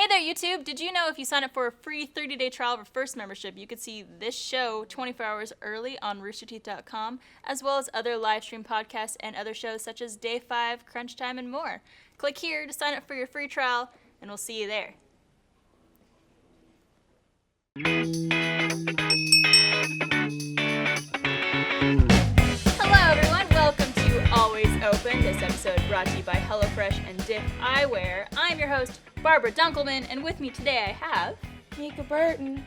Hey there, YouTube! Did you know if you sign up for a free 30-day trial of a First membership, you could see this show 24 hours early on roosterteeth.com, as well as other live stream podcasts and other shows such as Day 5, Crunch Time, and more. Click here to sign up for your free trial, and we'll see you there. Hello, everyone. Welcome to Always Open. This episode brought to you by Hellofresh and Diff Eyewear. I'm your host, Barbara Dunkelman, and with me today I have... Mika Burton.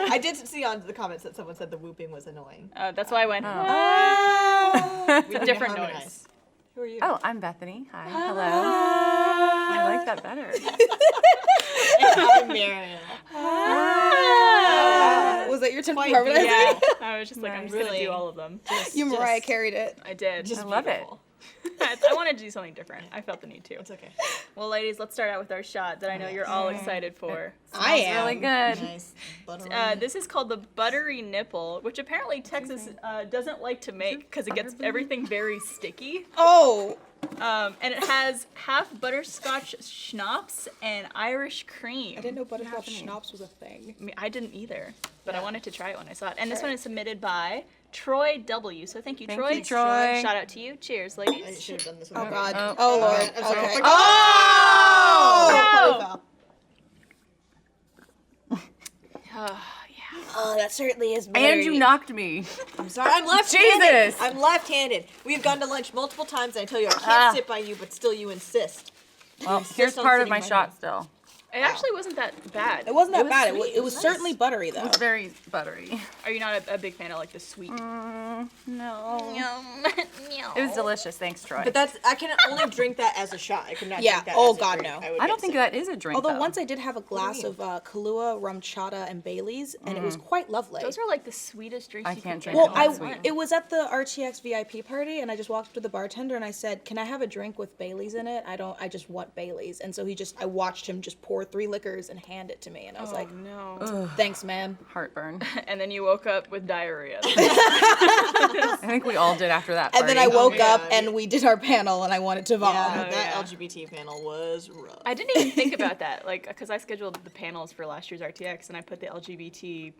I did see on the comments that someone said the whooping was annoying. That's why I went, It's a different noise. Who are you? Oh, I'm Bethany. Hi. Hello. I like that better. I'm Marion. Was that your turn for Quite harmonizing? Yeah, I was just like, I'm just going to Really? do all of them. You Mariah carried it. I did. Just I love it. beautiful. I wanted to do something different. I felt the need to. It's okay. Well, ladies, let's start out with our shot that I know you're all excited for. I am. really good. Nice. This is called the Buttery Nipple, which apparently Texas doesn't like to make because it gets everything very sticky. Oh. And it has half butterscotch schnapps and Irish cream. I didn't know butterscotch schnapps was a thing. I mean, I didn't either, but I wanted to try it when I saw it. And this one is submitted by Troy W. So thank you, Thank Troy. you, Troy. Shout out to you. Cheers, I ladies. should have done this one. Oh, God. Oh. Oh, Lord. I'm sorry. Okay. Oh! Oh, yeah. Oh, that certainly is And you knocked me. I'm sorry. I'm left-handed. Jesus. I'm left-handed. We've gone to lunch multiple times, and I tell you I can't sit by you, but still you insist. Well, insist here's on part of sitting my by shot me. still. It actually wasn't that bad. It wasn't that was bad. sweet. It was It was certainly nice. buttery, though. It's very buttery. Are you not a big fan of like the sweet? No. No. It was delicious. Thanks, Troy. But I can only drink that as a shot. I could not Yeah. drink that Oh, as a God, drink. no. would I get don't think sick. that is a drink. Although though. once I did have a glass of Kahlua, rum chata, and Bailey's, and it was quite lovely. Those are like the sweetest drinks I you can't can drink get. Well, That's it was at the RTX VIP party, and I just walked up to the bartender and I said, "Can I have a drink with Bailey's in it? I just want Bailey's." And so I watched him just pour 3 liquors and hand it to me, and I was like, no. "Thanks, man." heartburn. And then you woke up with diarrhea. I think we all did after that. And then I party. woke yeah. up and we did our panel, and I wanted to vom. Yeah, Oh, that yeah. LGBT panel was rough. I didn't even think about that, like, because I scheduled the panels for last year's RTX, and I put the LGBT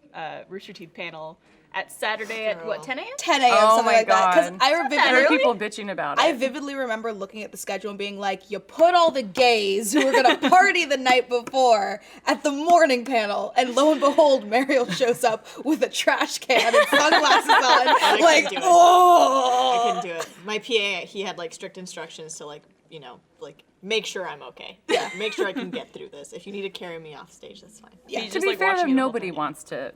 Rooster Teeth panel at Saturday at, what, 10 a.m.? 10 a.m. Oh something my like that. Because God. I I vividly, heard people bitching about it. I vividly remember looking at the schedule and being like, "You put all the gays who were gonna party the night before at the morning panel," and lo and behold, Mariel shows up with a trash can and sunglasses on, like, couldn't do it. oh. I couldn't do it. My PA, he had like strict instructions to like make sure I'm okay. Yeah. Make sure I can get through this. If you need to carry me off stage, that's fine. Yeah. You to just, be like, fair, watching it the whole nobody time. wants to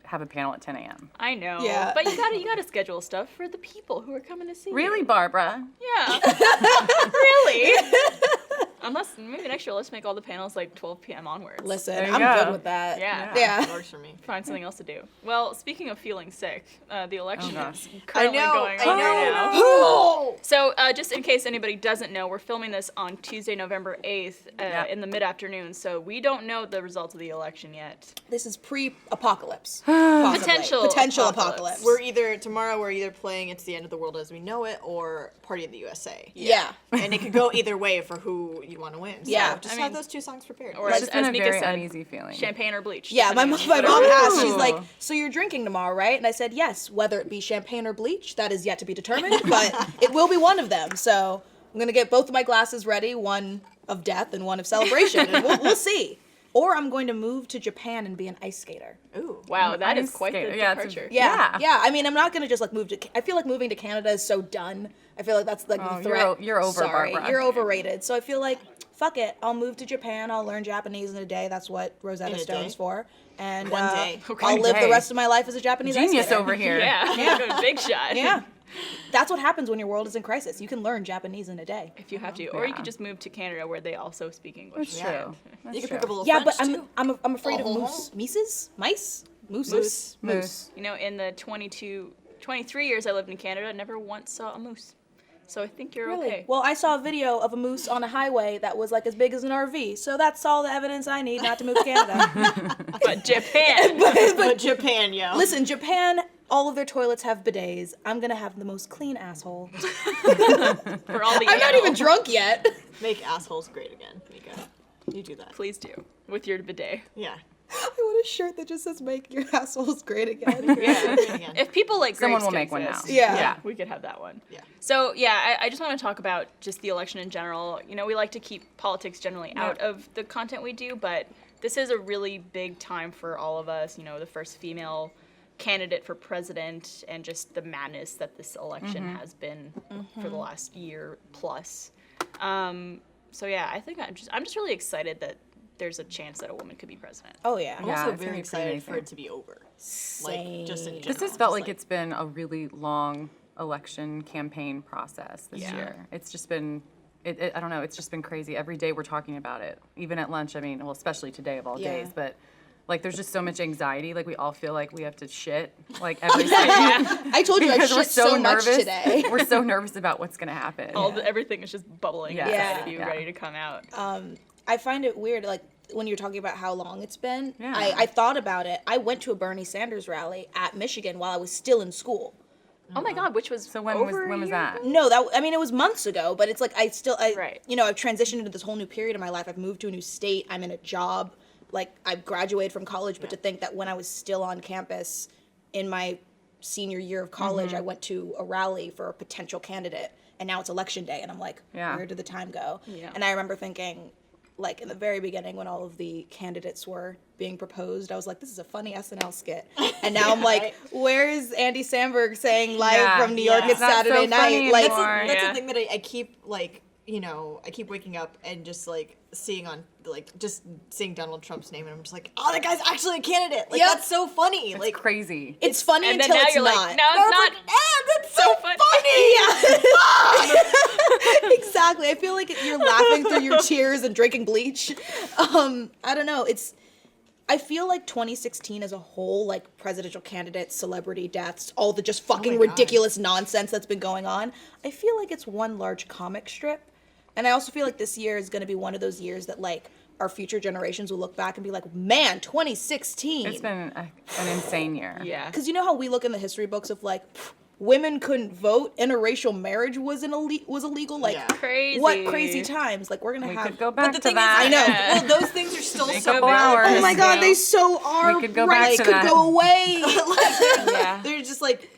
have a panel at 10 a.m. I know. Yeah. But you gotta schedule stuff for the people who are coming to see you. Really, Barbara? Yeah. Really? Unless, maybe next year, let's make all the panels like 12 p.m. onwards. Listen, There you I'm go. good with that. Yeah. Yeah. That works for me. Find something else to do. Well, speaking of feeling sick, the election gosh. is currently going on right now. Oh. So, just in case anybody doesn't know, we're filming this on Tuesday, November 8th Yeah. in the mid-afternoon, so we don't know the results of the election yet. This is pre-apocalypse. Possibly. Potential apocalypse. Tomorrow we're either playing It's the End of the World as We Know It or Party of the USA. Yeah. And it could go either way for who you want to win. Yeah. So just I have mean- those 2 songs prepared. Or It's as, just been as a Mika very said, uneasy feeling. champagne or bleach. Yeah, my depending mom on whatever. asked, she's Ooh. like, "So you're drinking tomorrow, right?" And I said, "Yes, whether it be champagne or bleach, that is yet to be determined, but it will be one of them." So I'm going to get both of my glasses ready, one of death and one of celebration, and we'll see. Or I'm going to move to Japan and be an ice skater. Ooh. Wow, that is Ice quite the skater. Yeah, it's a- departure. Yeah, Yeah. I mean, I'm not going to just like move to, I feel like moving to Canada is so done. I feel like that's like Oh, the threat. you're over, Sorry, Barbara. you're overrated. So I feel like, fuck it, I'll move to Japan, I'll learn Japanese in a day, that's what Rosetta In a Stone's day? for. And One day. Okay. I'll One live the day. rest of my life as a Japanese ice Genius skater. over here. Yeah, big shot. Yeah. That's what happens when your world is in crisis. You can learn Japanese in a day. If you have to. Or you Yeah. could just move to Canada where they also speak English. That's Yeah. true. That's You can true. pick up a little Yeah, French but too. I'm afraid of Oh. mice? Mooses? Moose. You know, in the 23 years I lived in Canada, I never once saw a moose. So I think you're Really? okay. Well, I saw a video of a moose on a highway that was like as big as an RV. So that's all the evidence I need not to move to Canada. But Japan. But Japan, yo. Listen, Japan all of their toilets have bidets. I'm gonna have the most clean asshole. For all the I'm not even drunk yet. Make assholes great again, Mika. You do that. Please do. With your bidet. Yeah. I want a shirt that just says "Make your assholes great again." Yeah. Again. If people like Someone grapes will can make one now. exist, Yeah. we could have that one. Yeah. So yeah, I just want to talk about just the election in general. You know, we like to keep politics generally out of the content we do, but this is a really big time for all of us. You know, the first female candidate for president, and just the madness that this election has been for the last year plus. So yeah, I think I'm just really excited that there's a chance that a woman could be president. Oh yeah. I'm Yeah, also it's gonna very be excited pretty for amazing. it to be over. Same. Like, just in general. This has felt Just like it's been a really long election campaign process this year. It's just been, I don't know, it's just been crazy. Every day we're talking about it. Even at lunch, I mean, well, especially today of all Yeah. days, but like there's just so much anxiety. Like we all feel like we have to shit like every second. I told you I Because shit we're so much nervous today. We're so nervous about what's gonna happen. Everything is just bubbling Yeah. inside Yeah. of you, Yeah. ready to come out. I find it weird, like, when you're talking about how long it's been. Yeah. I thought about it. I went to a Bernie Sanders rally at Michigan while I was still in school. Oh my God, which was So when over was a year that? ago? No, it was months ago, but it's like Right. you know, I've transitioned into this whole new period of my life. I've moved to a new state. I'm in a job. Like, I've graduated from college, but to think that when I was still on campus in my senior year of college, I went to a rally for a potential candidate, and now it's election day, and I'm like, Yeah. where did the time go? Yeah. And I remember thinking, like, in the very beginning when all of the candidates were being proposed, I was like, this is a funny SNL skit. And now I'm like, right. where's Andy Samberg saying live Yeah. from New York? Yeah. It's Not so Saturday funny night. Like, anymore. That's Yeah. the thing that I keep, like, you know, I keep waking up and just, like, seeing on, like, just seeing Donald Trump's name, and I'm just like, oh, that guy's actually a candidate. Like, Yep. that's so funny. It's Like, crazy. it's funny And then until now it's you're not. like, no, it's not. that's so funny. Exactly. I feel like you're laughing through your tears and drinking bleach. I don't know. I feel like 2016 as a whole, like presidential candidates, celebrity deaths, all the just fucking my God. ridiculous nonsense that's been going on. I feel like it's one large comic strip. And I also feel like this year is going to be one of those years that, like, our future generations will look back and be like, man, 2016. It's been an insane year. Yeah. Because you know how we look in the history books of, like, women couldn't vote, interracial marriage was illegal. Like, Yeah. Crazy. what crazy times? Like, we're gonna We have. could go back the to thing that. is, I know. Well, those things are still Make so up valid. hours. Oh my God, know? they so are. We could go right. back to could that. go away. Yeah. They're just like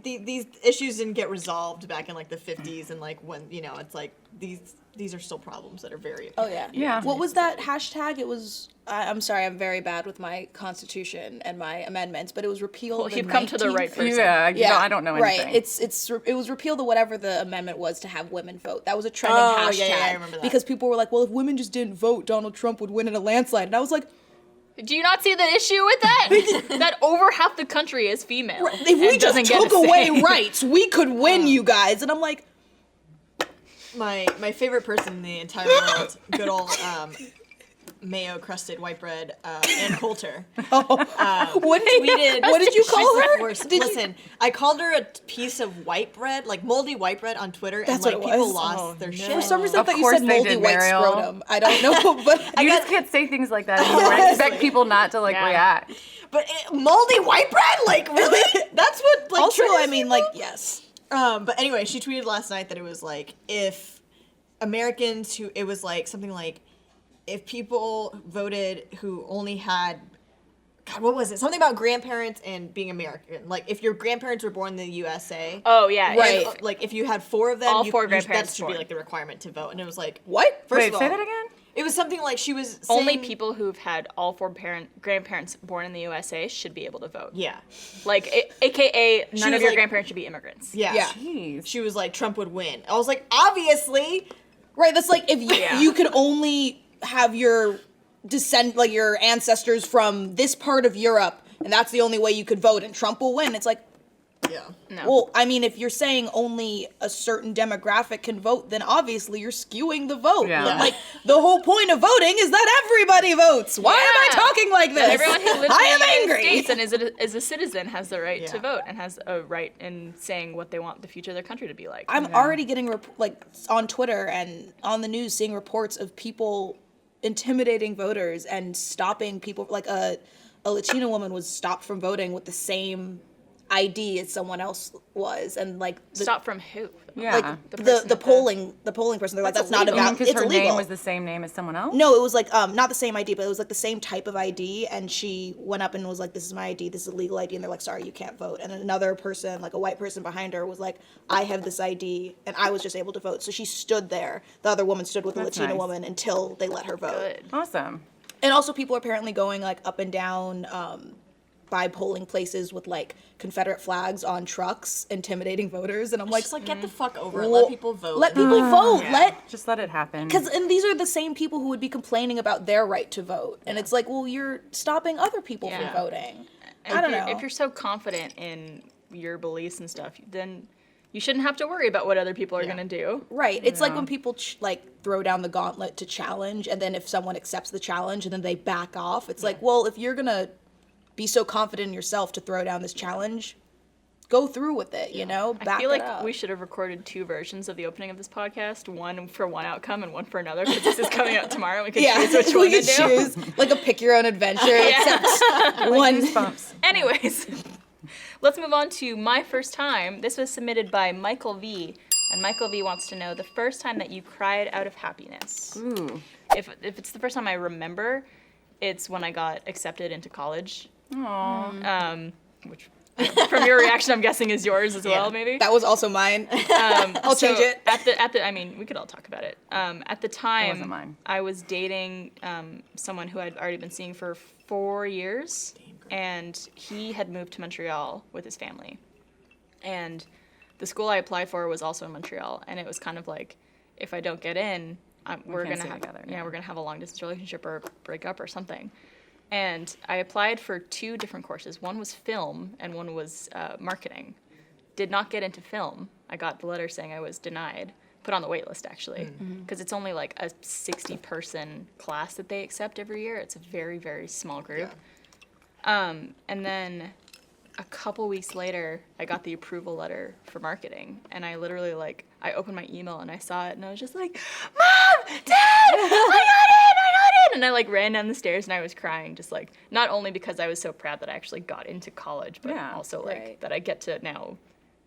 these issues didn't get resolved back in like the 50s, and like when, you know, it's like these are still problems that are very Oh yeah. Yeah. What was that hashtag? It was. I'm sorry, I'm very bad with my constitution and my amendments, but it was repealed. Well, the you've come to the right 19th. person. Yeah, Yeah, I don't know anything. Right. It was repealed to whatever the amendment was to have women vote. That was a trending Oh, hashtag. yeah, I remember that. Because people were like, well, if women just didn't vote, Donald Trump would win in a landslide. And I was like, Do you not see the issue with that? That over half the country is female. if we and just doesn't get took a away say. rights, we could win, you guys. And I'm like, my favorite person in the entire world, good old mayo crusted white bread, Ann Coulter. what did you call She's the her? worst. Did you- Listen, I called her a piece of white bread, like moldy white bread on Twitter, That's and like what it people was. lost their For shit. some reason, I Of thought you course said they moldy did, white Mariel. scrotum. I don't know, but You just can't say things like that anymore. I expect people not to like Yeah. react. But moldy white bread, like really? That's what like. also, triggers I mean, people? like, yes. But anyway, she tweeted last night that it was like if Americans who it was like something like if people voted who only had God, what was it? Something about grandparents and being American. Like if your grandparents were born in the USA. Oh yeah. Right. if- Like if you had 4 of them, All you, four you- grandparents that should be born. like the requirement to vote. And it was like What? First Wait, of all, say that again? It was something like she was saying, Only people who've had all four grandparents born in the USA should be able to vote. Yeah. Like, AKA, none was of your like- grandparents should be immigrants. Yeah. Yeah. Jeez. She was like Trump would win. I was like, obviously. Right, that's like if you, Yeah. you could only have your like your ancestors from this part of Europe, and that's the only way you could vote, and Trump will win. It's like, Yeah. No. well, I mean, if you're saying only a certain demographic can vote, then obviously you're skewing the vote. Yeah. Like, the whole point of voting is that everybody votes. Why am I Yeah. talking like this? Everyone who lives I in am the United angry. States and is a citizen has the right to Yeah. vote and has a right in saying what they want the future of their country to be like. I'm already getting like on Twitter and on the news seeing reports of people intimidating voters and stopping people. Like a Latina woman was stopped from voting with the same ID as someone else was, and like Stop from who? Yeah. like The person the at polling person. They're like, that's not You mean about. because It's her illegal. name was the same name as someone else? No, it was like not the same ID, but it was like the same type of ID, and she went up and was like, "This is my ID. This is a legal ID," and they're like, "Sorry, you can't vote." And then another person, like a white person behind her, was like, "I have this ID," and I was just able to vote. So she stood there. The other woman stood with the That's Latina nice. woman until they let her vote. Good. Awesome. And also, people are apparently going like up and down by polling places with like Confederate flags on trucks, intimidating voters. And I'm like, Just like get the fuck over it. well, Let people vote. Let people vote. Yeah. Just let it happen. And these are the same people who would be complaining about their right to vote. And it's like, well, you're stopping other people Yeah. from voting. And I don't if you're- know. If you're so confident in your beliefs and stuff, then you shouldn't have to worry about what other people are going to do. Right. It's like when people like throw down the gauntlet to challenge, and then if someone accepts the challenge and then they back off, it's like, well, if you're going to be so confident in yourself to throw down this challenge, go through with it, you know? Back I feel it like up. we should have recorded 2 versions of the opening of this podcast, one for one outcome and one for another, because this is coming out tomorrow. We could choose which we one to could do. choose like a pick your own adventure, except one. Goosebumps. Anyways, let's move on to my first time. This was submitted by Michael V. And Michael V wants to know the first time that you cried out of happiness. Ooh. If it's the first time I remember, it's when I got accepted into college. Aww. Which from your reaction, I'm guessing is yours as well, maybe. That was also mine. I'll change it. At the I mean, we could all talk about it. At the time, wasn't mine. I was dating someone who I'd already been seeing for 4 years, and he had moved to Montreal with his family. And the school I applied for was also in Montreal, and it was kind of like, if I don't get in, we're can't gonna stay have together, yeah, yeah. we're gonna have a long distance relationship or break up or something. And I applied for 2 different courses. One was film, and one was marketing. Did not get into film. I got the letter saying I was denied. Put on the wait list, actually, because it's only like a 60-person class that they accept every year. It's a very, very small group. And then a couple weeks later, I got the approval letter for marketing, and I literally I opened my email and I saw it, and I was just like, "Mom, Dad, I got it!" And I ran down the stairs and I was crying, just not only because I was so proud that I actually got into college, but Yeah, also right. that I get to now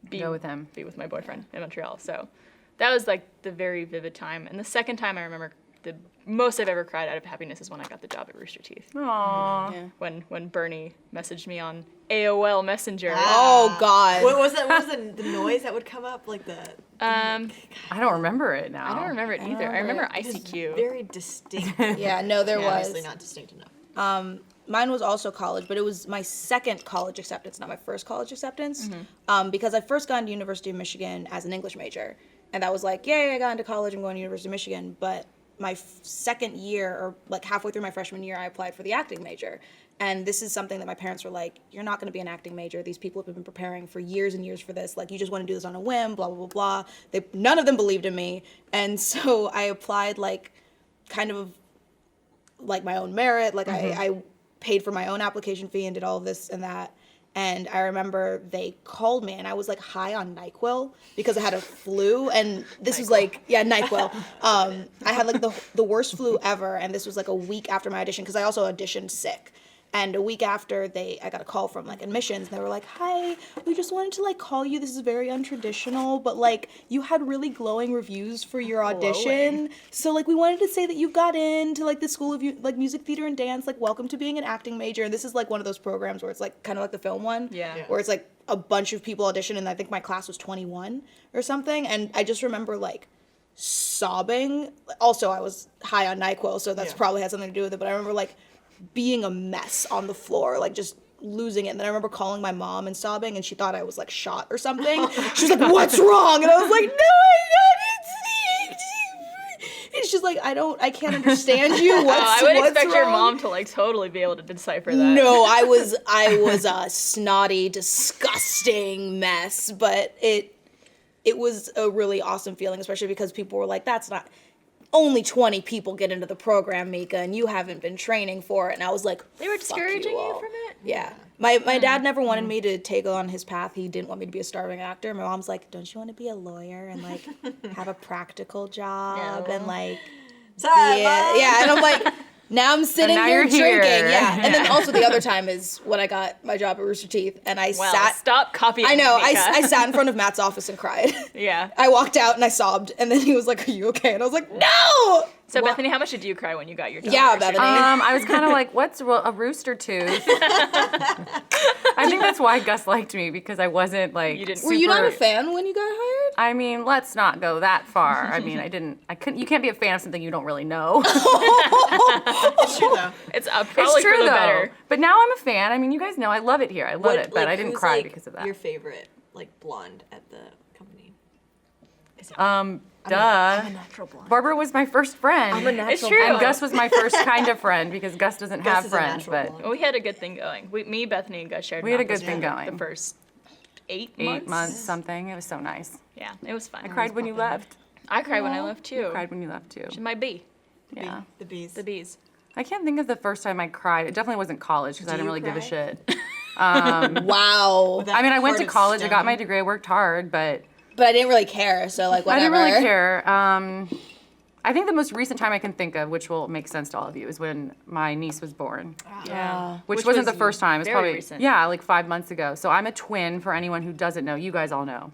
Go with him. be with my boyfriend in Montreal. So that was the very vivid time. And the second time I remember, the most I've ever cried out of happiness is when I got the job at Rooster Teeth. Aww. When Bernie messaged me on AOL Messenger. Oh God. What was that? What was the noise that would come up? Like the I don't remember it now. I don't remember it either. I remember just ICQ. very distinct. Yeah, no, there was. Obviously not distinct enough. Mine was also college, but it was my second college acceptance, not my first college acceptance. Because I first got into University of Michigan as an English major, and that was like, yay, I got into college, I'm going to University of Michigan. But my second year, or halfway through my freshman year, I applied for the acting major. And this is something that my parents were like, you're not going to be an acting major. These people have been preparing for years and years for this. You just want to do this on a whim, blah, blah, blah, blah. None of them believed in me. And so I applied kind of my own merit. I paid for my own application fee and did all of this and that. And I remember they called me, and I was high on NyQuil because I had a flu, and this was NyQuil. I had the worst flu ever, and this was a week after my audition because I also auditioned sick. And a week after, I got a call from admissions, and they were like, "Hi, we just wanted to call you. This is very untraditional, but you had really glowing reviews for your audition. So we wanted to say that you got into the School of Music, Theater, and Dance. Welcome to being an acting major." And this is one of those programs where it's kind of like the film one, Yeah. where it's a bunch of people audition, and I think my class was 21 or something. And I just remember sobbing. Also, I was high on NyQuil, so that's probably had something to do with it. But I remember being a mess on the floor, just losing it. And then I remember calling my mom and sobbing, and she thought I was shot or something. She was like, "What's wrong?" And I was like, "No, it's just I can't understand you. I would what's expect your wrong?" mom to totally be able to decipher that. No, I was a snotty, disgusting mess, but it was a really awesome feeling, especially because people were like, "That's not." Only 20 people get into the program, Mika, and you haven't been training for it. And I was like, They were "Fuck discouraging you all." from it? Yeah. My dad never wanted me to take on his path. He didn't want me to be a starving actor. My mom's like, "Don't you want to be a lawyer and have a practical job?" No. And Sorry, yeah, Mom. yeah. And I'm like, Now I'm sitting now here you're here. drinking. Yeah. And then also the other time is when I got my job at Rooster Teeth and I Well, sat. stop copying I know. Mika. I sat in front of Matt's office and cried. Yeah. I walked out and I sobbed, and then he was like, "Are you okay?" And I was like, "No." So Bethany, how much did you cry when you got your job? Yeah, at Rooster Bethany. I was kind of like, what's a rooster tooth? I think that's why Gus liked me, because I wasn't like. You didn't- Were you not a super- fan when you got hired? I mean, let's not go that far. I mean, I couldn't. You can't be a fan of something you don't really know. It's true though. It's probably It's true for the though. better. But now I'm a fan. I mean, you guys know I love it here. I love it, but I didn't who's, cry like, because of that. Your favorite like blonde at the company? Duh. I'm a natural blonde. Barbara was my first friend. It's true. And Gus was my first kind of friend, because Gus doesn't Gus have is a friends. natural But blonde. Well, we had a good thing going. Me, Bethany, and Gus shared. We had a an good office thing for going. The first 8 8 months, something. It was so nice. Yeah, it was fun. I cried when you left. I cried when I left too. I cried when you left too. My bee, Yeah. The bees. the bees. I can't think of the first time I cried. It definitely wasn't college, because I didn't you really give a cry? shit. Wow. That I mean, I went part to of college. I got my stone. degree. I worked hard, but But I didn't really care, so like whatever. I didn't really care. I think the most recent time I can think of, which will make sense to all of you, is when my niece was born. Yeah. Which wasn't was the first time. It's very probably recent. yeah, like 5 months ago. So I'm a twin. For anyone who doesn't know, you guys all know.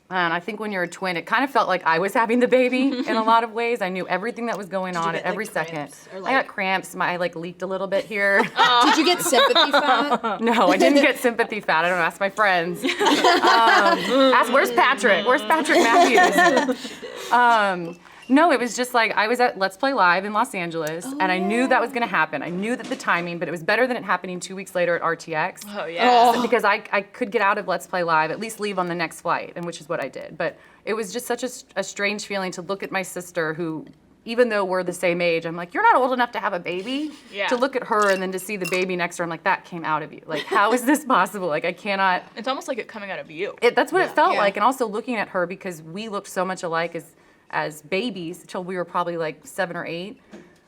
And I think when you're a twin, it kind of felt like I was having the baby in a lot of ways. I knew everything that was going on get, at every like, second. cramps or, I like- got cramps. I like leaked a little bit here. Did you get sympathy fat? No, I didn't get sympathy fat. I don't know. Ask my friends. Ask where's Patrick? Where's Patrick Matthews? No, it was just like I was at Let's Play Live in Los Angeles, and I knew that was going to happen. I knew that the timing, but it was better than it happening 2 weeks later at RTX. Oh yeah. Because I could get out of Let's Play Live, at least leave on the next flight, and which is what I did. But it was just such a strange feeling to look at my sister, who, even though we're the same age, I'm like, you're not old enough to have a baby. Yeah. To look at her and then to see the baby next to her, I'm like, that came out of you. Like, how is this possible? Like, I cannot. It's almost like it coming out of you. That's what it felt Yeah. like, and also looking at her, because we looked so much alike as babies till we were probably like 7 or 8.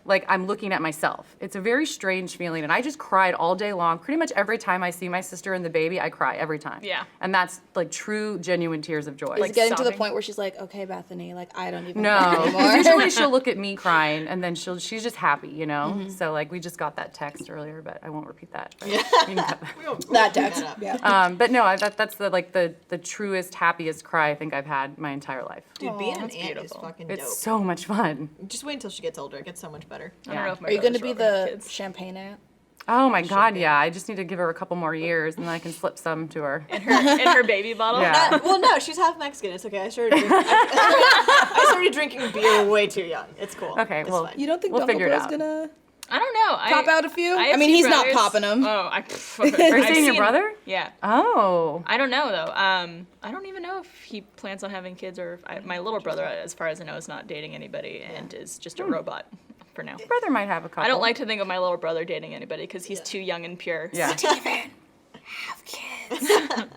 Like, I'm looking at myself. It's a very strange feeling, and I just cried all day long. Pretty much every time I see my sister and the baby, I cry every time. Yeah. And that's like true, genuine tears of joy. Is it getting to the sobbing. point where she's like, "Okay, Bethany, like I don't even No, care 'cause anymore." usually she'll look at me crying, and then she's just happy, you know. So like we just got that text earlier, but I won't repeat that. But you can cut that. That text. Yeah. But no, that's the truest, happiest cry I think I've had my entire life. Dude, being an that's aunt beautiful. is fucking It's dope. so much fun. Just wait until she gets older. It gets so much better. I don't know if my Are you going to brothers be will ever have the kids. champagne aunt? Oh my God, yeah. I just need to give her a couple more years, and then I can slip some to her. in her baby bottle? Yeah. Well, no, she's half Mexican. It's okay. I started drinking beer way too young. It's cool. Okay, It's well, fine. You don't think We'll Uncle figure it Bro's out. gonna I don't know. pop out a few? have I mean, two he's not brothers. popping them. Oh, Are you saying your brother? Yeah. Oh. I don't know though. I don't even know if he plans on having kids or if my little brother, as far as I know, is not dating anybody and is just a robot for now. Brother might have a couple. I don't like to think of my little brother dating anybody because he's too young and pure. Yeah. Have kids.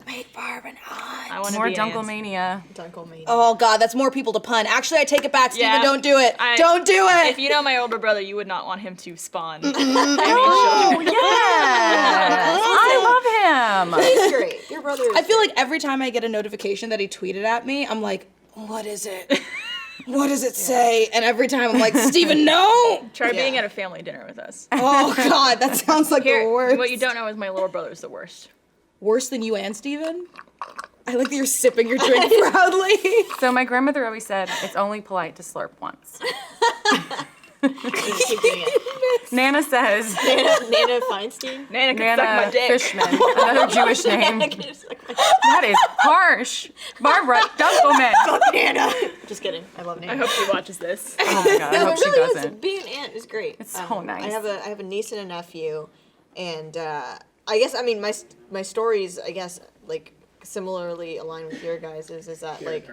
Make Barb an aunt. I want to More be an aunt. Dunkelmania. Dunkelman. Oh God, that's more people to pun. Actually, I take it back, Steven. Yeah. Don't do it. I- Don't do it. If you know my older brother, you would not want him to spawn. Oh, yes. I love him. He's great. Your brother is I feel like every time I get a notification that he tweeted at me, I'm like, what is it? What does it say? And every time I'm like, Steven, no! Try being Yeah. at a family dinner with us. Oh God, that sounds like Here, the worst. what you don't know is my little brother's the worst. Worse than you and Steven? I like that you're sipping your drink proudly. So my grandmother always said, it's only polite to slurp once. Just keep doing it. Nana says, Nana Feinstein. Nana can suck my Nana dick. Fishman, another Jewish name. That is harsh. Barbara Dunkelman. Nana. Just kidding. I love Nana. I hope she watches this. Oh my God, I No, hope it she really doesn't. is. Being an aunt is great. It's so nice. I have a niece and a nephew, and I guess my stories like similarly aligned with your guys' is that like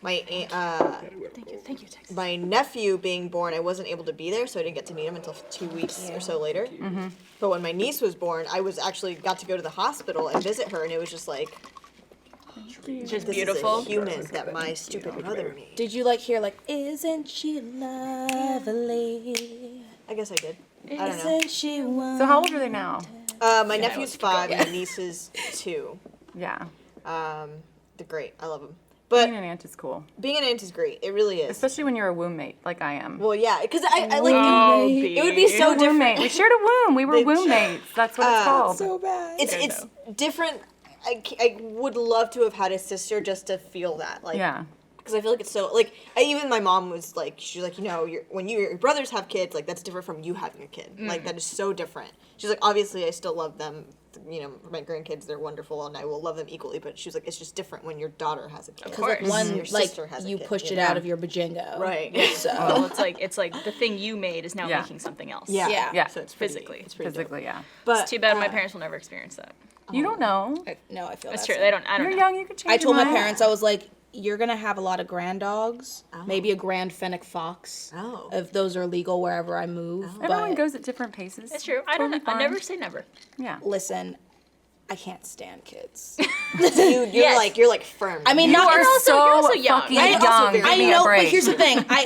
my Thank you, Texas. my nephew being born, I wasn't able to be there, so I didn't get to meet him until 2 weeks or so later. Mm-hmm. But when my niece was born, I was actually got to go to the hospital and visit her, and it was just like, Just this beautiful. is a human that my stupid brother made. Did you like hear like, isn't she lovely? I guess I did. I don't know. Isn't she wonderful? So how old are they now? My nephew's 5, and my niece is 2. Yeah. They're great. I love them. But Being an aunt is cool, being an aunt is great. It really is. especially when you're a womb mate like I am. Well, yeah, because I like Oh, it would be so Womb different. mate. We shared a womb. We were womb mates. That's what it's called. So bad. It's different. I would love to have had a sister just to feel that, like, Yeah. because I feel like it's so like even my mom was like, she's like, when your brothers have kids, like that's different from you having a kid. Like that is so different. She's like, obviously I still love them. My grandkids, they're wonderful, and I will love them equally. But she was like, it's just different when your daughter has a kid. Of course. Like one, Your like sister has a you kid, pushed you it know? out of your bajingo. Right. So Well, it's like the thing you made is now Yeah. making something else. Yeah. Yeah. So it's pretty, Physically. It's pretty dope. Physically, yeah. But It's too bad my parents will never experience that. You don't know. no, I feel That's that's true. it. They don't. I don't You're know. young. You can change. I told your my mind. parents, I was like, you're gonna have a lot of grand dogs, maybe a grand fennec fox. Oh. If those are legal wherever I move. Everyone But goes at different paces. It's true. I don't know. Totally I never fine. say never. Yeah. listen, I can't stand kids. you're Yes. you're like firm. I mean, You not are also- so you're also young. fucking You're young. also very Give I me a know, but break. here's the thing. I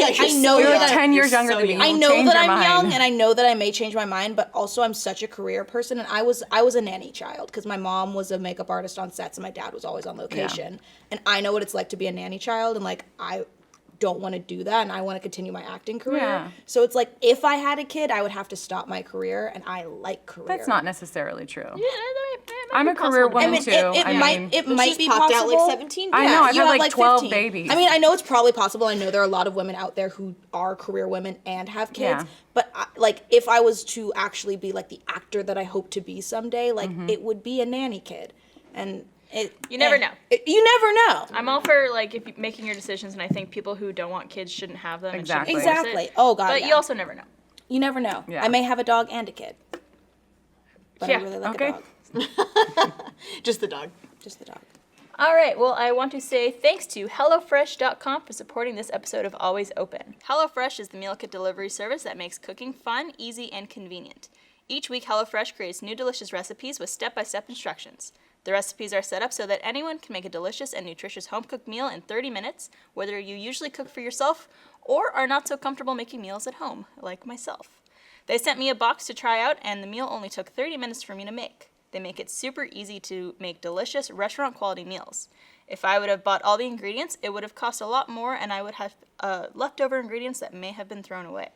Yeah, I know so that young. 10 years You're younger so than me. young. I You'll know change that your I'm young, mind. and I know that I may change my mind, but also I'm such a career person, and I was a nanny child because my mom was a makeup artist on sets, and my dad was always on location, and I know what it's like to be a nanny child, and like I don't want to do that, and I want to continue my acting career. Yeah. So it's like if I had a kid, I would have to stop my career, and I like career. That's not necessarily true. Yeah, that I'm might a be career possible. I woman mean, too. it I might mean, it But might she's be popped possible. out like 17. I know. I've You had have, like 12 15. babies. I mean, I know it's probably possible. I know there are a lot of women out there who are career women and have kids. Yeah. But like, if I was to actually be like the actor that I hope to be someday, like it would be a nanny kid, and You never know. You never know. I'm all for like if you making your decisions, and I think people who don't want kids shouldn't have them. Exactly. And shouldn't force Exactly. It. Oh, God, But yeah. you also never know. You never know. Yeah. I may have a dog and a kid, but Yeah, I really like okay. a dog. Just the dog. Just the dog. All right, well, I want to say thanks to HelloFresh.com for supporting this episode of Always Open. HelloFresh is the meal kit delivery service that makes cooking fun, easy, and convenient. Each week, HelloFresh creates new delicious recipes with step-by-step instructions. The recipes are set up so that anyone can make a delicious and nutritious home-cooked meal in 30 minutes, whether you usually cook for yourself or are not so comfortable making meals at home, like myself. They sent me a box to try out, and the meal only took 30 minutes for me to make. They make it super easy to make delicious restaurant-quality meals. If I would have bought all the ingredients, it would have cost a lot more, and I would have leftover ingredients that may have been thrown away.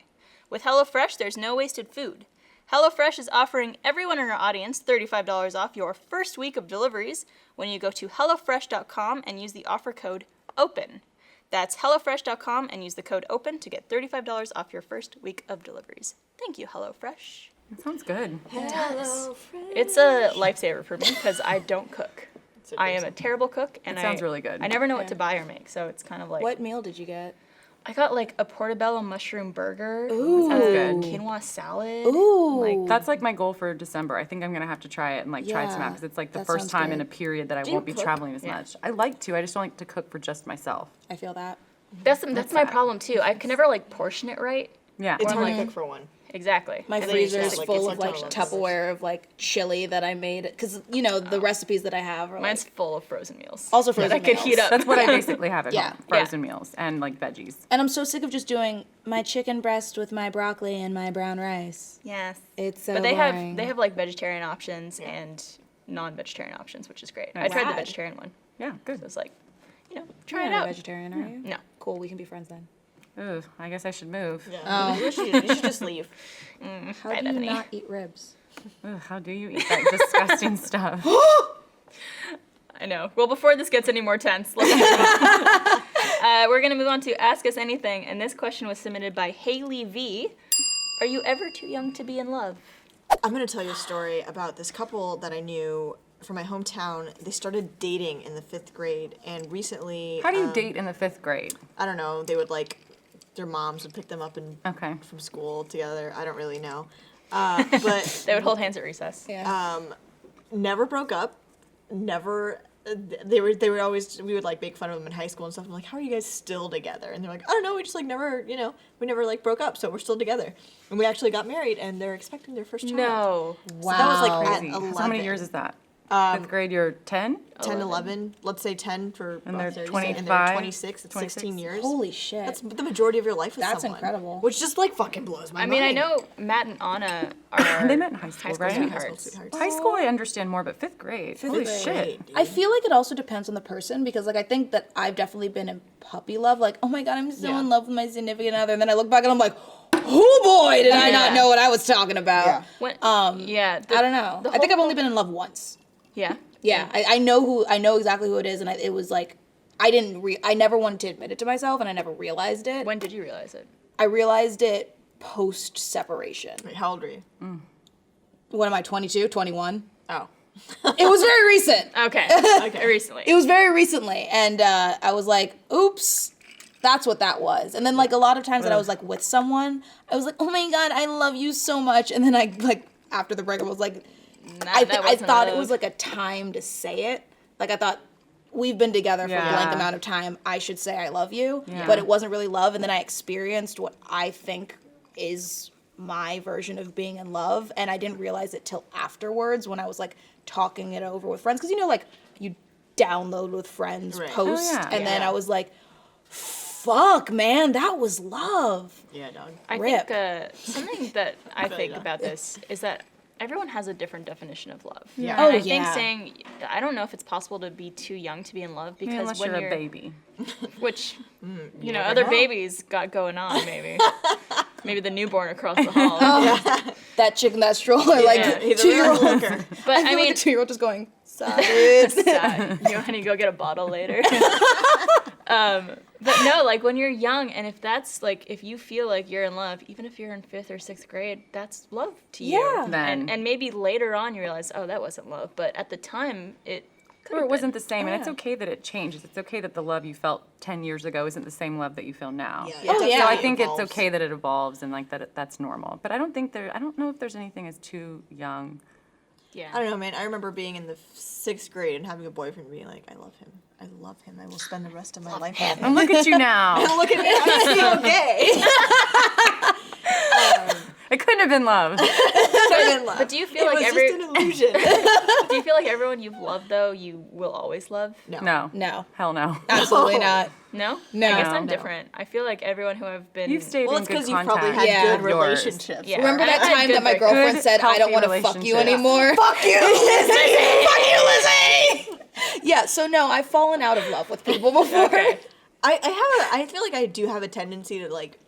With HelloFresh, there's no wasted food. HelloFresh is offering everyone in our audience $35 off your first week of deliveries when you go to HelloFresh.com and use the offer code OPEN. That's HelloFresh.com and use the code OPEN to get $35 off your first week of deliveries. Thank you, HelloFresh. That sounds good. It's a lifesaver for me because I don't cook. I am a terrible cook, and It sounds really good. I never know what to buy or make, so it's kind of like What meal did you get? I got like a portobello mushroom burger, Sounds good. quinoa salad. Ooh. That's like my goal for December. I think I'm gonna have to try it and like try it some Yeah, out because it's like the that first sounds time in good. a period that I you won't be cook? traveling as Yeah. much. I like to. I just don't like to cook for just myself. I feel that. That's my problem too. I can never like portion it right. Yeah. It's Or hard like- to cook for one. Exactly. My And then you freezer just is like- full it's of like like Tupperware of like chili that I made because you know the recipes that I have are Mine's like, full of frozen meals. also that frozen I could meals. heat up. That's what I basically have at Yeah. home. Frozen meals and like veggies. And I'm so sick of just doing my chicken breast with my broccoli and my brown rice. Yes. It's so But they boring. have like vegetarian options and non-vegetarian options, which is great. I tried the Rad. vegetarian one. Yeah, good. So it's like, You're try it not out. a vegetarian, are you? No. Cool, we can be friends then. Ugh, I guess I should move. Yeah. You should just leave. How Bye, do you Bethany. not eat ribs? Ugh, how do you eat that disgusting stuff? I know. Well, before this gets any more tense, we're going to move on to Ask Us Anything, and this question was submitted by Haley V. Are you ever too young to be in love? I'm gonna tell you a story about this couple that I knew from my hometown. They started dating in the 5th grade, and recently. How do you date in the 5th grade? I don't know. They would like, their moms would pick them up and Okay. from school together. I don't really know, but They would hold hands at recess. Yeah. never broke up. Never. They were always, we would like make fun of them in high school and stuff. I'm like, how are you guys still together? And they're like, I don't know, we just like never, we never like broke up, so we're still together. And we actually got married, and they're expecting their first child. No. So that was like Wow. at Crazy. 11. How many years is that? Fifth grade, you're 10? 10, 11. Let's say 10 for And they're both. 25? And they're 26. It's 26. 16 years. Holy shit. That's the majority of your life with That's someone. incredible. Which just like fucking blows my I mind. mean, I know Matt and Anna are They met in high school, right? sweethearts. High school, I understand more, but fifth grade. Holy grade. shit. I feel like it also depends on the person because, like, I think that I've definitely been in puppy love. Like, oh my god, I'm so in love with my significant other, and then I look back and I'm like, oh boy, did I not know what I was talking about. Yeah. When, I don't know. I think I've only been in love once. Yeah. Yeah, I know exactly who it is, and it was like, I never wanted to admit it to myself, and I never realized it. When did you realize it? I realized it post separation. Wait, how old are you? What am I, 22, 21? Oh. It was very recent. Okay. Okay. Recently. It was very recently, and I was like, oops, that's what that was. And then, like, a lot of times that I was, like, with someone, I was like, oh my god, I love you so much, and then I, like, after the breakup, I was like, I thought it was, like, a time to say it. Like, I thought, we've been together for a blank amount of time, I should say I love you, but it wasn't really love, and then I experienced what I think is my version of being in love, and I didn't realize it till afterwards when I was, like, talking it over with friends, because, you know, like, you download with friends, post, and then I was like, fuck, man, that was love. Yeah, dog. I Rip. think something that I think about this is that everyone has a different definition of love. Yeah. And Oh, I think yeah. saying, I don't know if it's possible to be too young to be in love because Unless when you're you're a baby. which you know never other know. babies got going on maybe. Maybe the newborn across the hall. That chick in that stroller, like, He's a real 2-year-old. looker. But I I feel mean, like a 2-year-old just going, solid. you want to go get a bottle later. But no, like when you're young, and if you feel like you're in love, even if you're in 5th or 6th grade, that's love to you. Yeah. Then. And maybe later on you realize, oh, that wasn't love. But at the time, it could Or have it wasn't been. the same, and it's okay that it changes. It's okay that the love you felt 10 years ago isn't the same love that you feel now. Yeah, Oh, yeah. So I think evolves. it's okay that it evolves and like that's normal. But I don't know if there's anything as too young. Yeah. I don't know, man. I remember being in the 6th grade and having a boyfriend and being like, I love him. I will spend the rest of my life with him. And look at you now. Look at me, I'm so gay. It couldn't have been love. But do you feel It like was just an illusion. do you feel like everyone you've loved though you will always love? No. No, Hell no. absolutely not. No? No. I guess I'm No. different. I feel like everyone who I've been You've stayed Well, in it's good because you've contact. probably had Yeah. good Yours. relationships. Yeah. Remember that I've had time good that my breakups. girlfriend Good, said, I don't healthy want to fuck you relationships. anymore? Fuck you, Lizzie! Fuck you, Lizzie! Yeah, so no, I've fallen out of love with people before. Okay. I feel like I do have a tendency to like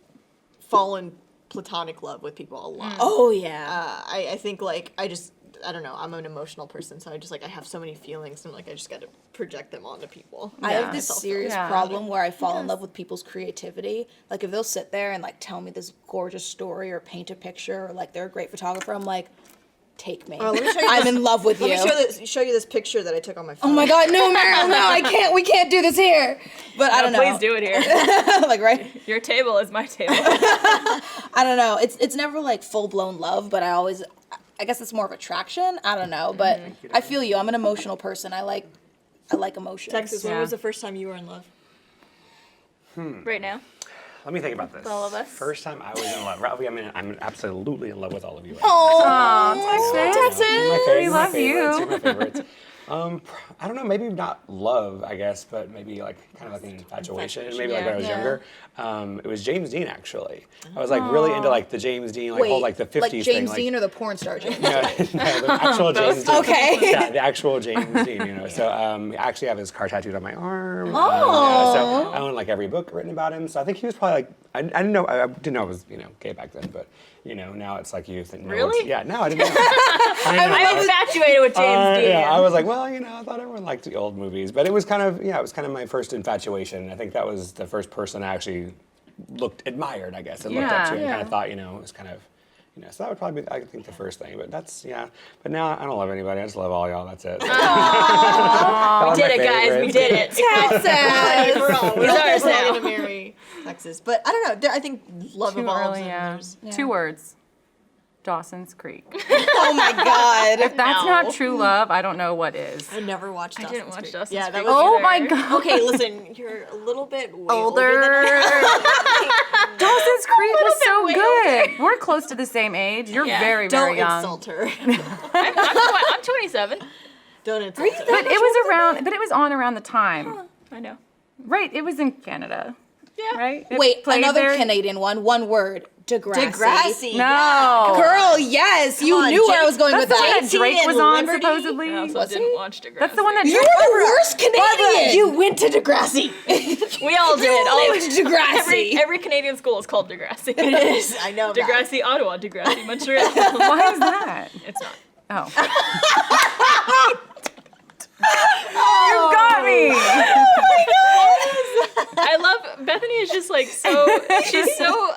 fall in platonic love with people a lot. Oh, yeah. I think like I don't know, I'm an emotional person, so I have so many feelings and like I just gotta project them onto people. I Yeah. have this serious Yeah. problem where I fall in love with people's creativity. Like, if they'll sit there and, like, tell me this gorgeous story or paint a picture or, like, they're a great photographer, I'm like, take me. let me show you I'm this- in love with you. Let me show you this picture that I took on my phone. Oh my god, no, Meryl, no, I can't. We can't do this here. But I don't know. Please do it here. Like, right? Your table is my table. I don't know. It's never like full blown love, but I guess it's more of attraction. I don't know, but I feel you. I'm an emotional person. I like emotions. Texas, when Yeah. was the first time you were in love? Right now. Let me think about this. All of us? First time I was in love. I mean, I'm absolutely in love with all of you. Right Oh, now. We love you. Two of my favorites. I don't know, maybe not love, I guess, but maybe like kind of like an infatuation. Maybe like when I was younger. It was James Dean actually. I was like really into like the James Dean, like whole like the 50s like thing. James Dean or the porn star James? No, the actual James Dean. Okay. Yeah, the actual James Dean, you know. So I actually have his car tattooed on my arm. So I own like every book written about him. So I think he was probably like, I didn't know I was, gay back then, but now it's like you think, no, Really? yeah, no, I didn't know. I'm infatuated with James Dean. Yeah, I was like, well, I thought everyone liked the old movies, but it was kind of my first infatuation. I think that was the first person I actually admired, I guess, and looked up to and kind of thought, it was kind of, so that would probably be, I think, the first thing. But that's, but now I don't love anybody. I just love all y'all. That's it. We did it, guys. We did it. Texas. We're all ours now. going to marry Texas. But I don't know. I think love Too evolves. early, And yeah. there's, 2 words. Dawson's Creek. Oh my god. If that's No. not true love, I don't know what is. I never watched Dawson's didn't watch Creek. Dawson's Yeah, that Creek. was Oh either. my god. Okay, listen, you're a little bit way Older. older than I am. Dawson's Creek was so way good. We're close to the same age. You're Yeah. very, Don't very young. insult her. I'm 27. Don't insult it. But it was around. But it was on around the time. I know. Right. It was in Canada. Yeah. Right. It Wait, played another there. Canadian one. One word. Degrassi. Degrassi. No. Girl, yes, you on, knew where I Jake. was going That's with the one that. that Drake and was on Liberty? supposedly. I also Was didn't he? watch Degrassi. That's the one that You're Drake. the worst Canadian. You went to Degrassi. We all did. You All lived Degrassi. every Canadian school is called Degrassi. It is. I know that. Degrassi, Ottawa, Degrassi, Montreal. Why is that? It's not. Oh. You got me. I love Bethany is just like so she's so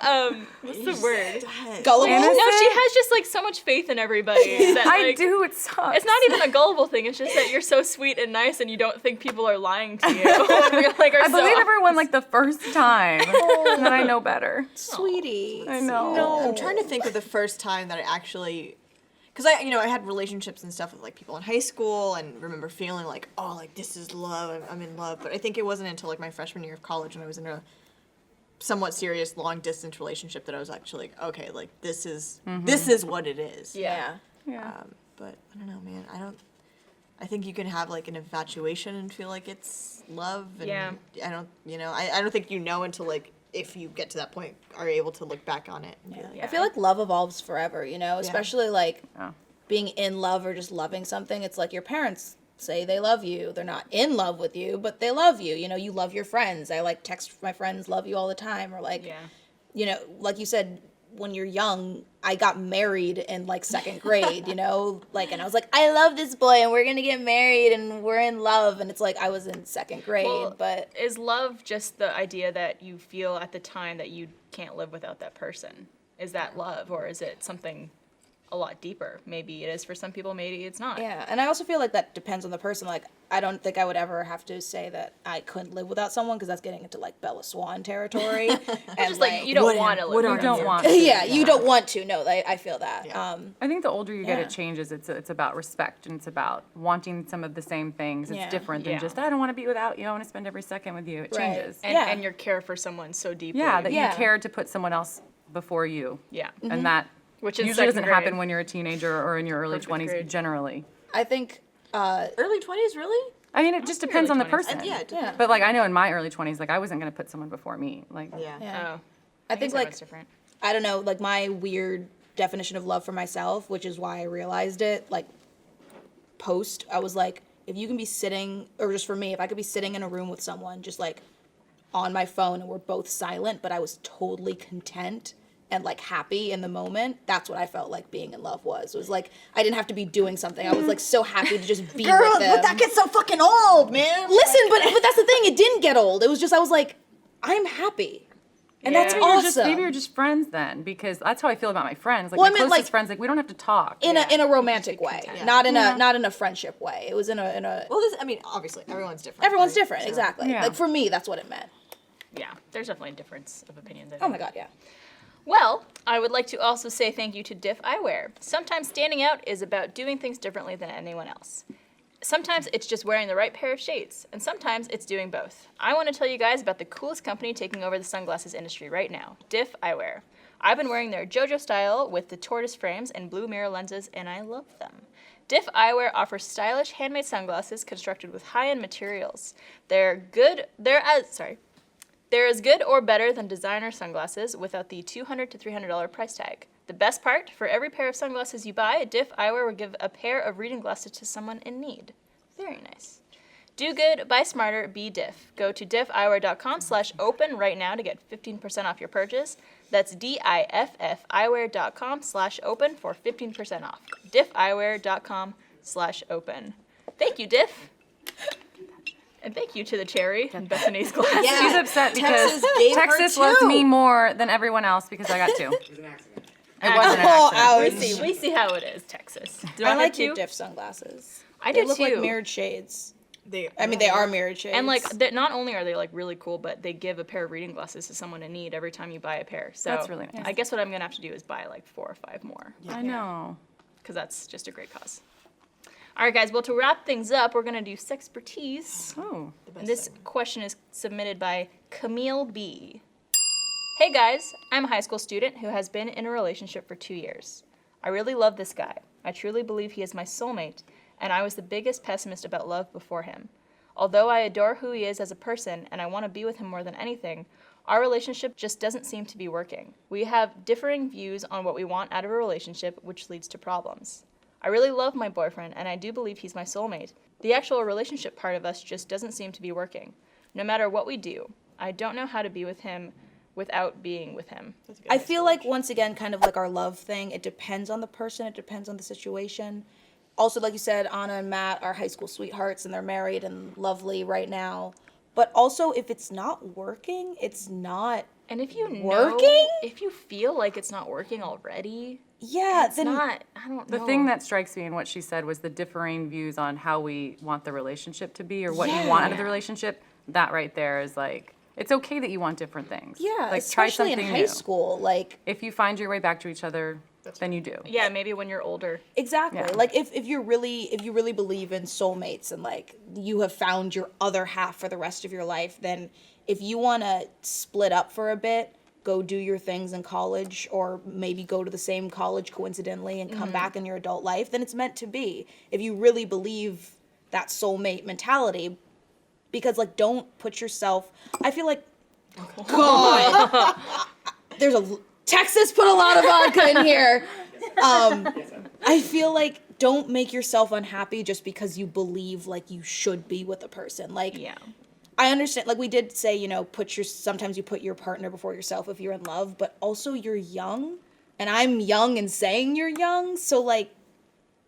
what's the word? Gullible. Innocent? No, she has just like so much faith in everybody. That, I like, do. It sucks. It's not even a gullible thing. It's just that you're so sweet and nice, and you don't think people are lying to you. And we, like, are I believe so everyone like the first time, and then I know better. Sweetie. I know. I'm trying to think of the first time that I actually, because I had relationships and stuff with like people in high school, and remember feeling like, oh, like this is love, I'm in love. But I think it wasn't until like my freshman year of college when I was in a somewhat serious long distance relationship that I was actually like, okay, like this is what it is. yeah. Yeah. But I don't know, man. I think you can have like an infatuation and feel like it's love. And Yeah. I don't think you know until like if you get to that point are able to look back on it. And be like, I feel like love evolves forever, you know, especially like Oh. being in love or just loving something. It's like your parents say they love you. They're not in love with you, but they love you. You know, you love your friends. I like text my friends, love you all the time. Or like, Yeah. you know, like you said, when you're young, I got married in like second grade, you know, like, and I was like, I love this boy and we're going to get married and we're in love. And it's like, I was in second grade, Well, but is love just the idea that you feel at the time that you can't live without that person? Is that love, or is it something a lot deeper? Maybe it is for some people, maybe it's not. yeah. And I also feel like that depends on the person. Like, I don't think I would ever have to say that I couldn't live without someone, because that's getting into like Bella Swan territory. And Just like you don't want to live. You with don't them. want to. yeah, you don't want to. No, I feel that. Yeah. I think the older you get, Yeah. it changes. It's about respect, and it's about wanting some of the same things. It's Yeah. different than Yeah. just, I don't want to be without you. I want to spend every second with you. It Right. changes. And, Yeah. and your care for someone so deeply. Yeah, that Yeah. you cared to put someone else before you. Yeah. And that Which is usually doesn't second grade. happen when you're a teenager or in your early Perfect 20s, grade. generally. I think, early 20s, really? I mean, it just depends on the 20s. person. Yeah. yeah. But like, I know in my early 20s, like I wasn't going to put someone before me. Like, Yeah. Yeah. Oh. I think guess like, everyone's different. I don't know, like my weird definition of love for myself, which is why I realized it, like post, I was like, if you can be sitting, or just for me, if I could be sitting in a room with someone just like on my phone and we're both silent, but I was totally content and like happy in the moment, that's what I felt like being in love was. It was like I didn't have to be doing something. I was like so happy to just be Girl, with them. but that gets so fucking old, man. Listen, but that's the thing, it didn't get old. It was just I was like, I'm happy. And that's Yeah. awesome. maybe you're just friends then, because that's how I feel about my friends. Like Well, I my meant, closest like, friends, like we don't have to talk. in a romantic way, content. not in a friendship way. It was in a Well, obviously, everyone's different. everyone's right? different, So- exactly. Yeah. Like for me, that's what it meant. Yeah, there's definitely a difference of opinions. I Oh think. my god, yeah. Well, I would like to also say thank you to Diff Eyewear. Sometimes standing out is about doing things differently than anyone else. Sometimes it's just wearing the right pair of shades, and sometimes it's doing both. I want to tell you guys about the coolest company taking over the sunglasses industry right now, Diff Eyewear. I've been wearing their JoJo style with the tortoise frames and blue mirror lenses, and I love them. Diff Eyewear offers stylish handmade sunglasses constructed with high-end materials. They're as good or better than designer sunglasses without the $200 to $300 price tag. The best part, for every pair of sunglasses you buy, Diff Eyewear will give a pair of reading glasses to someone in need. Very nice. Do good, buy smarter, be Diff. Go to diffeyewear.com/open right now to get 15% off your purchase. That's diffeyewear.com/open for 15% off. diffeyewear.com/open. Thank you, Diff. And thank you to the cherry and Bethany's glass. Yeah. She's upset because Texas gave her Texas loves two. me more than everyone else because I got two. It was an accident. It was an Oh, accident. ouch. We see how it is, Texas. Do I have like two? your Diff sunglasses. I They do look too. like mirrored shades. They are mirrored shades. And like, not only are they like really cool, but they give a pair of reading glasses to someone in need every time you buy a pair. So That's really nice. I guess what I'm gonna have to do is buy like 4 or 5 more, I know. because that's just a great cause. All right, guys. Well, to wrap things up, we're gonna do sexpertise. Oh. And this question is submitted by Camille B. Hey guys, I'm a high school student who has been in a relationship for 2 years. I really love this guy. I truly believe he is my soulmate, and I was the biggest pessimist about love before him. Although I adore who he is as a person and I want to be with him more than anything, our relationship just doesn't seem to be working. We have differing views on what we want out of a relationship, which leads to problems. I really love my boyfriend, and I do believe he's my soulmate. The actual relationship part of us just doesn't seem to be working. No matter what we do, I don't know how to be with him without being with him. I feel like, once again, kind of like our love thing, it depends on the person, it depends on the situation. Also, like you said, Anna and Matt are high school sweethearts, and they're married and lovely right now. But also, if it's not working, it's not And if you working? if you feel like it's not working already, Yeah, it's then not, I don't know. The thing that strikes me in what she said was the differing views on how we want the relationship to be or what you want out of the relationship. That right there is like, it's okay that you want different things. yeah, like try especially in something high new. school, like If you find your way back to each other, then you do. Yeah, maybe when you're older. exactly. Yeah. Like if you really believe in soulmates and like you have found your other half for the rest of your life, then if you want to split up for a bit, go do your things in college or maybe go to the same college coincidentally and come back in your adult life, then it's meant to be. If you really believe that soulmate mentality, because like don't put yourself, I feel like God, there's Texas put a lot of vodka in here. I feel like don't make yourself unhappy just because you believe like you should be with a person. Like, Yeah. I understand, like we did say, you know, sometimes you put your partner before yourself if you're in love, but also you're young, and I'm young and saying you're young, so like,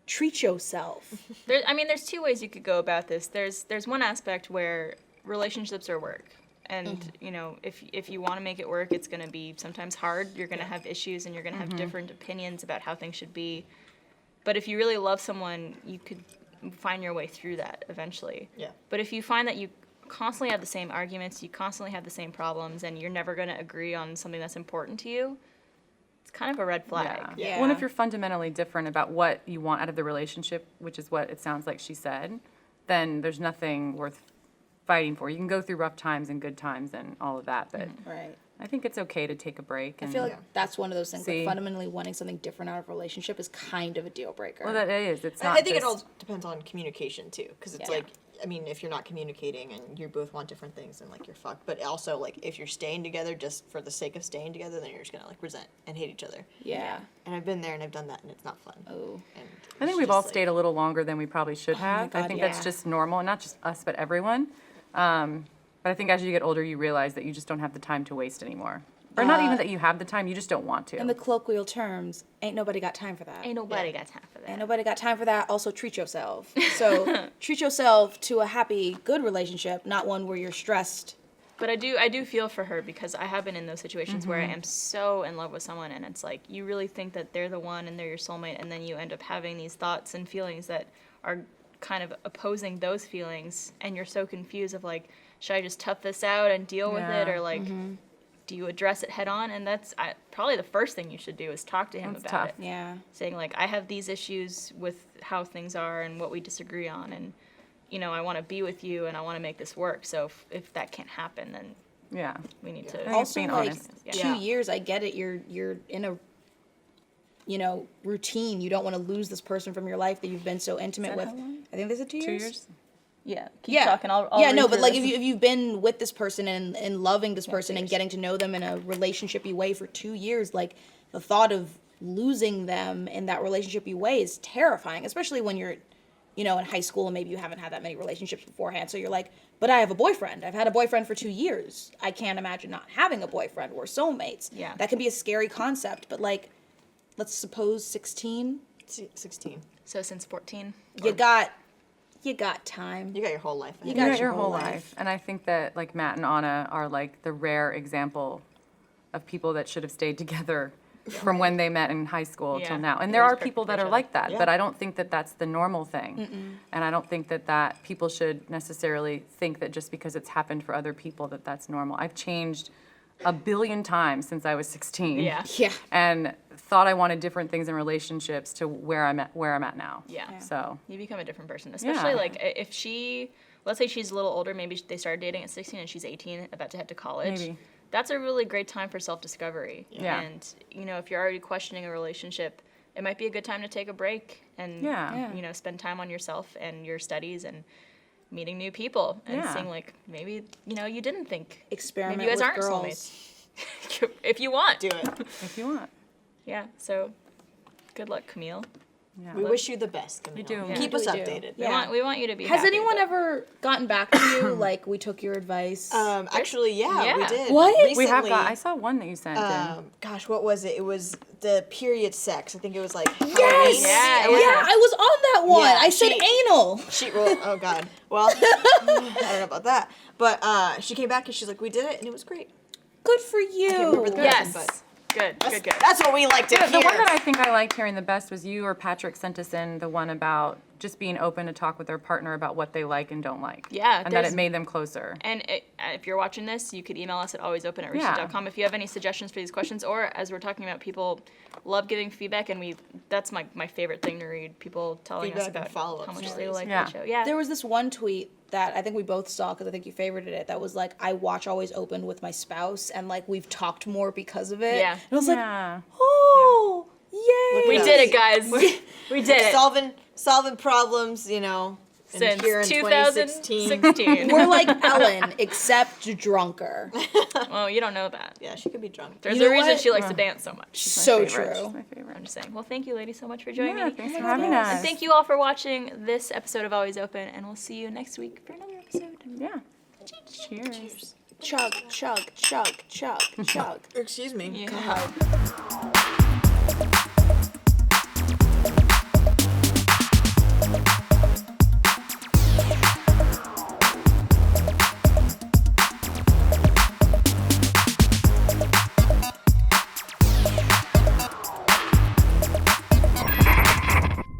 treat yourself. There's two ways you could go about this. There's one aspect where relationships are work. And, you know, if you want to make it work, it's going to be sometimes hard. You're going to have issues and you're going to have different opinions about how things should be. But if you really love someone, you could find your way through that eventually. Yeah. But if you find that you constantly have the same arguments, you constantly have the same problems, and you're never going to agree on something that's important to you, it's kind of a red flag. Yeah. Well, and if you're fundamentally different about what you want out of the relationship, which is what it sounds like she said, then there's nothing worth fighting for. You can go through rough times and good times and all of that, but Right. I think it's okay to take a break. I And, feel like that's one of those things, See. like fundamentally wanting something different out of a relationship is kind of a deal breaker. well, that is. It's not I think it just- all depends on communication too, because it's Yeah. like, I mean, if you're not communicating and you both want different things, then like you're fucked. But also like if you're staying together just for the sake of staying together, then you're just gonna like resent and hate each other. Yeah. And I've been there and I've done that, and it's not fun. Oh. And I think it's we've all just, like, stayed a little longer than we probably should have. I God, think yeah. that's just normal, and not just us, but everyone. But I think as you get older, you realize that you just don't have the time to waste anymore. Or not even that you have the time, you just don't want to. In the colloquial terms, ain't nobody got time for that. Ain't nobody got time for that. Ain't nobody got time for that. Also, treat yourself. So, treat yourself to a happy, good relationship, not one where you're stressed. But I do feel for her, because I have been in those situations where I am so in love with someone, and it's like you really think that they're the one and they're your soulmate, and then you end up having these thoughts and feelings that are kind of opposing those feelings, and you're so confused of like, should I just tough this out and deal with it, Yeah. or like, do you address it head on? And that's probably the first thing you should do is talk to him That's about tough. it. Yeah. Saying like, I have these issues with how things are and what we disagree on, and you know, I want to be with you and I want to make this work. So if that can't happen, then Yeah. we need I to. think it's Also, being like, honest. Yeah. 2 years, I get it. You're in a, routine. You don't want to lose this person from your life that you've been so intimate with. how long? I think there's a 2 years. 2 years? Yeah. Keep Yeah. talking. I'll yeah, read no, but through like this. if you've been with this person and loving this person and years. getting to know them in a relationshipy way for 2 years, like the thought of losing them in that relationshipy way is terrifying, especially when you're, in high school and maybe you haven't had that many relationships beforehand. So you're like, but I have a boyfriend. I've had a boyfriend for 2 years. I can't imagine not having a boyfriend. We're soulmates. Yeah. That can be a scary concept, but like, let's suppose 16, 16. So since 14. you got time. You got your whole life. You You got got your whole life. And I think that like Matt and Anna are like the rare example of people that should have stayed together from when they met in high school Yeah. till now. And It there was are perfect people for that each are other. like that, Yeah. but I don't think that that's the normal thing. And I don't think that people should necessarily think that just because it's happened for other people that that's normal. I've changed a billion times since I was 16. Yeah. Yeah. And thought I wanted different things in relationships to where I'm at now. Yeah. So You become a different person, especially Yeah. like if she, let's say she's a little older, maybe they started dating at 16 and she's 18, about to head to college. Maybe. That's a really great time for self-discovery. Yeah. And if you're already questioning a relationship, it might be a good time to take a break and Yeah. you know, spend time on yourself and your studies and meeting new people and Yeah. seeing like maybe, you know, you didn't think Experiment maybe you guys with aren't girls. soulmates. If you want. Do it. If you want. Yeah. So good luck, Camille. Yeah. We wish you the best, Camille. do. Yeah. Keep We us do. updated. Yeah. We want you to be Has happy, anyone but- ever gotten back to you? Like, we took your advice? Actually, yeah, we Yeah. did. What? Recently, We have got. I saw one that you sent in. gosh, what was it? It was the period sex. I think it was like Yes! Halloween. Yeah, Yeah, yeah. I was on that one. Yeah, I said she- anal. She well, oh god. Well, I don't know about that. But she came back and she's like, we did it and it was great. Good for you. remember the Yes. but Good. Good. Good. that's what we like to hear. The one that I think I liked hearing the best was you or Patrick sent us in the one about just being open to talk with their partner about what they like and don't like. Yeah, And that there's- it made them closer. And if you're watching this, you could email us at alwaysopen@rooster.com if you have any suggestions for these questions, or as we're talking about, people love giving feedback, and that's my favorite thing to read. People telling us Feedback and about follow-up how much they stories. like Yeah. the show. Yeah. There was this one tweet that I think we both saw because I think you favorited it. That was like, I watch Always Open with my spouse, and like we've talked more because of it. Yeah. And I was like, Yeah. oh, yay. we at did us. it, guys. We did it. Solving problems, you know. and Since here in 2016. We're like Ellen, except drunker. Well, you don't know that. Yeah, she could be drunk. There's You a know reason what? she likes to dance so much. So Favorite. true. She's my favorite. I'm just saying. Well, thank you, ladies, so much for joining Yeah, me. thanks for having And us. thank you all for watching this episode of Always Open, and we'll see you next week for another episode. Yeah. Cheers. Chug, chug, chug, chug, chug. Excuse me. Yeah. God.